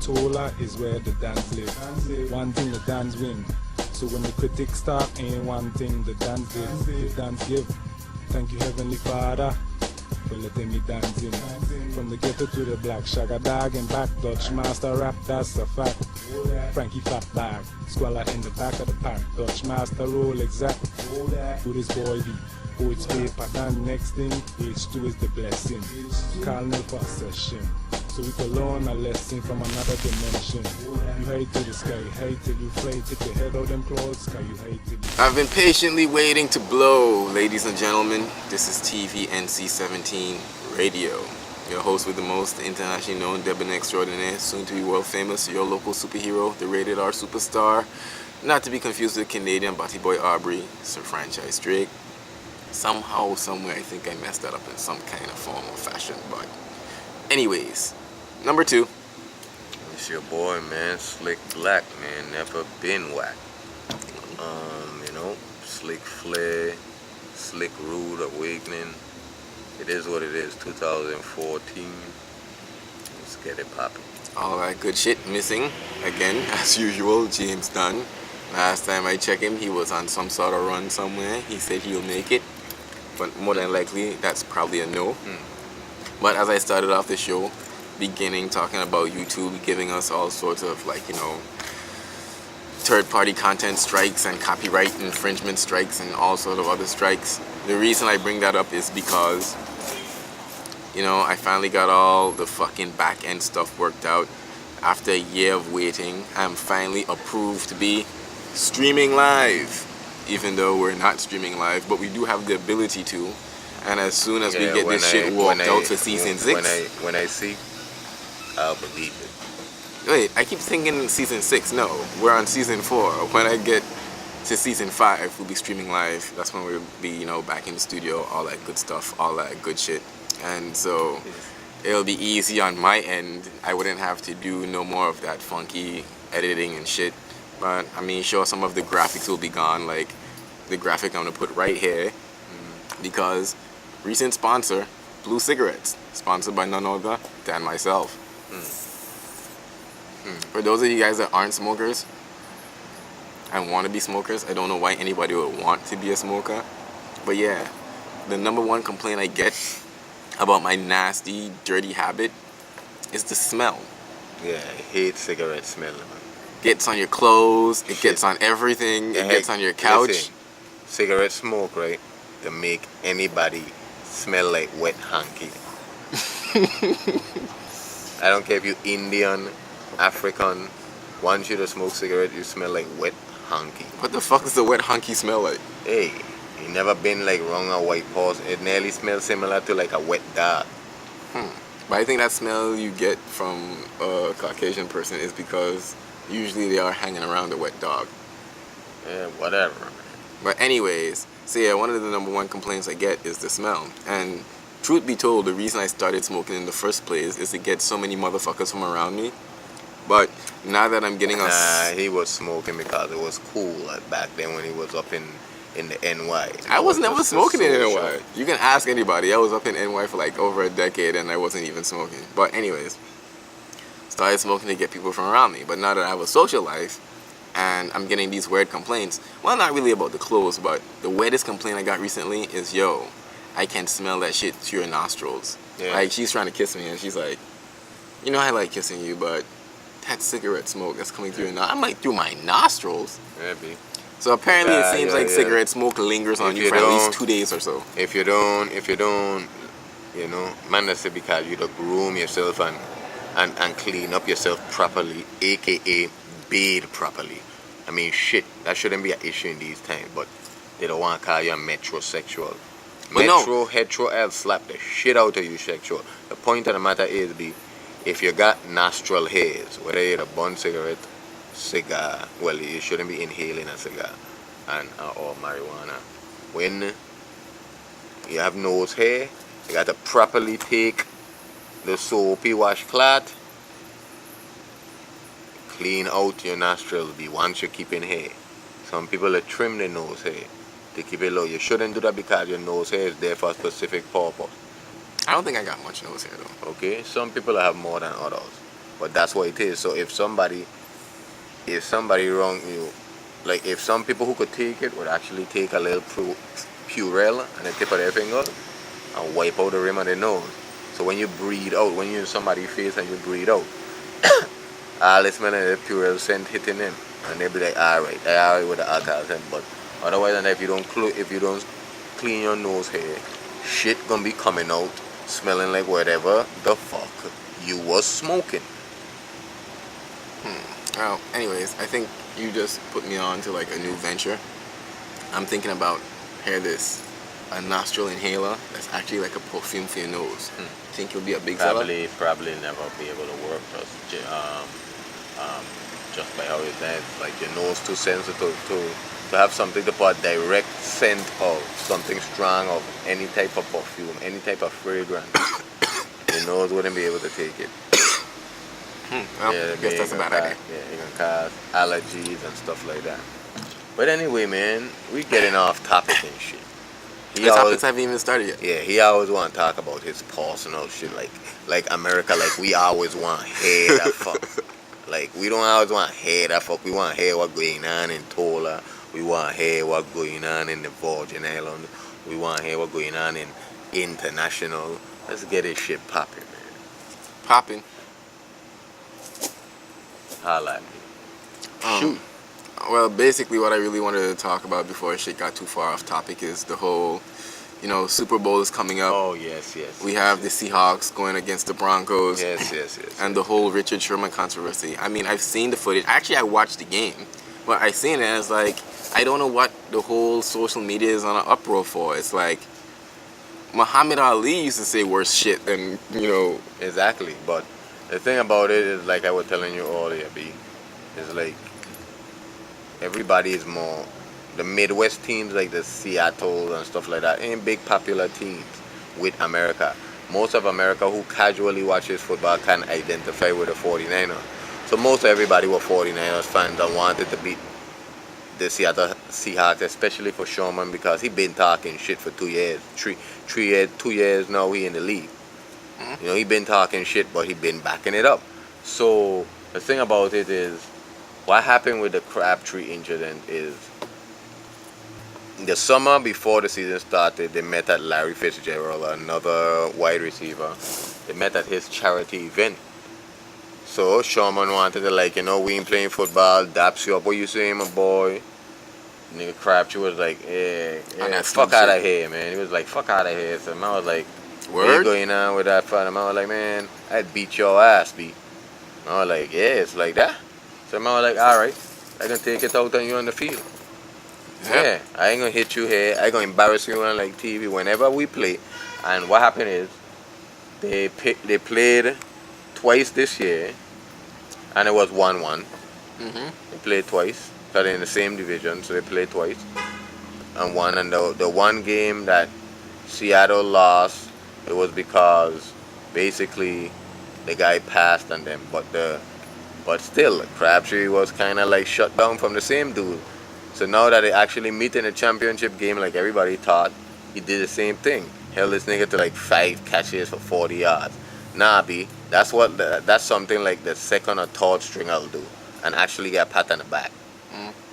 Tola is where the dance live. One thing the dance win. So when the critics talk, ain't one thing the dance did, the dance give. Thank you, Heavenly Father, for letting me dance in. From the ghetto to the black, shagga dog and back, Dutch master rap, that's a fact. Frankie fat bag, squalor in the back of the pack, Dutch master roll exact. Who this boy be? Oh, it's paper, then next thing, H2 is the blessing. Colonel for session. So we can learn a lesson from another dimension. You hate till the sky, you hate till you fly, take your head out them clothes, sky you hate till you... I've been patiently waiting to blow, ladies and gentlemen. This is TVNC17 Radio. Your host with the most, internationally known debonair extraordinaire, soon to be world famous, your local superhero, the rated R superstar. Not to be confused with Canadian Batty Boy Aubrey, Sir Franchise Drake. Somehow, somewhere, I think I messed that up in some kind of form or fashion, but anyways. Number 2. It's your boy, man, Slick Black, man, never been whack. Slick Flair, Slick Rude Awakening. It is what it is, 2014. Let's get it popping. All that good shit missing, again, as usual, James Dunn. Last time I checked him, he was on some sort of run somewhere. He said he'll make it, but more than likely, that's probably a no. But as I started off the show, beginning talking about YouTube giving us all sorts of third-party content strikes and copyright infringement strikes and all sort of other strikes. The reason I bring that up is because, I finally got all the fucking back-end stuff worked out. After a year of waiting, I'm finally approved to be streaming live, even though we're not streaming live, but we do have the ability to. And as soon as we get this shit walked out for season 6... When I see, I'll believe it. Wait, I keep thinking season 6. No, we're on season 4. When I get to season 5, we'll be streaming live. That's when we'll be, back in the studio, all that good stuff, all that good shit. And so it'll be easy on my end. I wouldn't have to do no more of that funky editing and shit. But, sure, some of the graphics will be gone, like the graphic I'm going to put right here. Because recent sponsor, Blue Cigarettes, sponsored by none other than myself. For those of you guys that aren't smokers and want to be smokers, I don't know why anybody would want to be a smoker. But yeah, the number one complaint I get about my nasty, dirty habit is the smell. Yeah, I hate cigarette smell, man. Gets on your clothes, it gets on everything, it gets on your couch. Listen, cigarette smoke, right, to make anybody smell like wet hanky. I don't care if you're Indian, African, once you to smoke cigarette, you smell like wet hanky. What the fuck does the wet hanky smell like? Hey, you never been wrong a white paws? It nearly smells similar to a wet dog. But I think that smell you get from a Caucasian person is because usually they are hanging around a wet dog. Yeah, whatever. But anyways, so yeah, one of the number one complaints I get is the smell. And truth be told, the reason I started smoking in the first place is to get so many motherfuckers from around me. But now that I'm getting he was smoking because it was cool back then when he was up in the NY. I was never smoking in NY. You can ask anybody. I was up in NY for over a decade and I wasn't even smoking. But anyways, started smoking to get people from around me. But now that I have a social life and I'm getting these weird complaints, well, not really about the clothes, but the weirdest complaint I got recently is, yo, I can smell that shit through your nostrils. Yeah. She's trying to kiss me and she's like, I like kissing you, but that cigarette smoke that's coming through your nostrils. I'm like, through my nostrils? Maybe. So apparently it seems like cigarette smoke lingers on you for at least 2 days or so. If you don't, man, that's because you don't groom yourself and clean up yourself properly, aka bathe properly. Shit, that shouldn't be an issue in these times, but they don't want to call you a metrosexual. Hetero, I'll slap the shit out of you sexual. The point of the matter is, if you got nostril hairs, whether you're a bun cigarette, cigar, well, you shouldn't be inhaling a cigar or marijuana. When you have nose hair, you got to properly take the soapy washcloth, clean out your nostrils once you're keeping hair. Some people trim their nose hair to keep it low. You shouldn't do that because your nose hair is there for a specific purpose. I don't think I got much nose hair though. Okay, some people have more than others. but that's what it is. So if somebody wrong you, like if some people who could take it would actually take a little Purell and the tip of their finger and wipe out the rim of their nose. So when you breathe out, when you're in somebody's face and you breathe out, all the smell of the Purell scent hitting them, and they'll be like, alright, they're alright with the alcohol scent. But otherwise than that, if you don't clean your nose hair, shit gonna be coming out smelling like whatever the fuck you was smoking. Well, anyways, I think you just put me on to like a new venture. I'm thinking about a nostril inhaler that's actually like a perfume for your nose. Think you'll be a big seller? Probably never be able to work just by how it is. Like your nose too sensitive to have something to put a direct scent of something strong of any type of perfume, any type of fragrance. Your nose wouldn't be able to take it. Well, I guess that's a bad idea. Yeah, it can cause allergies and stuff like that. But anyway, man, we getting off topic and shit. The topics haven't even started yet. Yeah, he always want to talk about his personal shit, like America, like we always want to hear that fuck. Like we don't always want to hear that fuck. We want to hear what's going on in Tola. We want to hear what's going on in the Virgin Islands. We want to hear what's going on in international. Let's get this shit popping, man. Popping. Holla at me. Shoot. Well, basically what I really wanted to talk about before shit got too far off topic is the whole, Super Bowl is coming up. Oh, yes. We have the Seahawks going against the Broncos. Yes. And the whole Richard Sherman controversy. I mean, I've seen the footage. Actually, I watched the game. But I seen it and it's like, I don't know what the whole social media is on an uproar for. It's like, Muhammad Ali used to say worse shit than, Exactly. But the thing about it is, like I was telling you earlier, B, is like, everybody is more, the Midwest teams like the Seattle and stuff like that ain't big popular teams with America. Most of America who casually watches football can identify with the 49ers. So most everybody were 49ers fans and wanted to beat the Seattle Seahawks, especially for Sherman because he been talking shit for 2 years, 2 years now he in the league. He been talking shit, but he been backing it up. So the thing about it is, what happened with the Crabtree incident is, the summer before the season started, they met at Larry Fitzgerald, another wide receiver. They met at his charity event. So Sherman wanted to we ain't playing football, daps you up. What you saying, my boy? Nigga Crabtree was like, fuck out of here, man. He was like, fuck out of here. So man was like, word? What going on with that fight? And I was like, man, I'd beat your ass, B. And I was like, yeah, it's like that. So man was like, alright, I can take it out on you on the field. Yep. Yeah, I ain't gonna hit you here. I gonna embarrass you on TV whenever we play. And what happened is, they played twice this year, and it was 1-1. They played twice, because they're in the same division, so they played twice and won. And the one game that Seattle lost, it was because basically the guy passed on them, but still, Crabtree was kind of shut down from the same dude. So now that they actually meet in a championship game like everybody thought, he did the same thing. Held this nigga to 5 catches for 40 yards. Nah, B, that's something like the second or third string I'll do and actually get a pat on the back.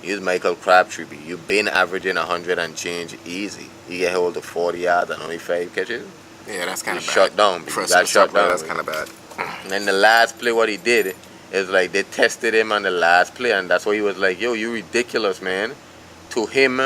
He's Michael Crabtree, B. You've been averaging 100 and change easy. You get held to 40 yards and only 5 catches? Yeah, that's kind of bad. Shut down, B. Got shut down. That's kind of bad. And then the last play, what he did is they tested him on the last play, and that's why he was like, yo, you ridiculous, man. To him,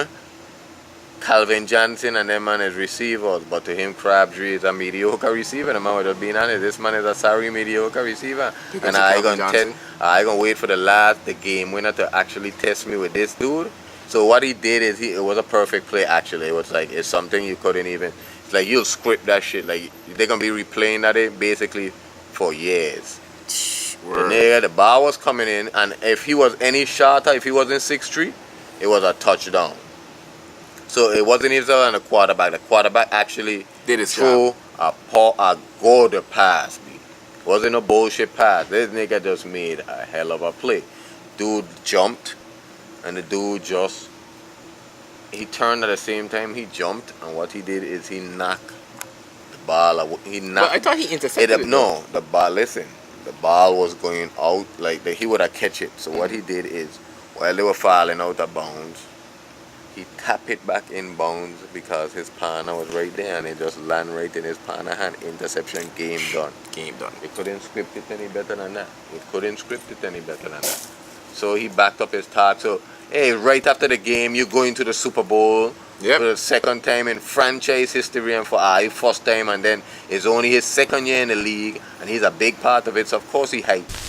Calvin Johnson and them man is receivers, but to him, Crabtree is a mediocre receiver. The man would have been honest, this man is a sorry mediocre receiver. Because and I gonna wait for the game winner to actually test me with this dude. So what he did is it was a perfect play actually. It was it's something you couldn't even, it's you'll script that shit. They're gonna be replaying that basically for years. The ball was coming in, and if he was any shorter, if he wasn't 6'3", it was a touchdown. So it wasn't even on the quarterback. The quarterback actually did his threw a good pass. It wasn't a bullshit pass. This nigga just made a hell of a play. Dude jumped, and the dude he turned at the same time he jumped, and what he did is he knocked the ball away. But I thought he intercepted it. No, the ball, listen. the ball was going out, like he would have catch it. So what he did is, while they were falling out of bounds, he tapped it back in bounds because his partner was right there, and it just land right in his partner hand. Interception, game done. Game done. It couldn't script it any better than that. So he backed up his talk. So, hey, right after the game, you go into the Super Bowl Yep. for the second time in franchise history, and for his first time, and then it's only his second year in the league, and he's a big part of it. So of course he hyped.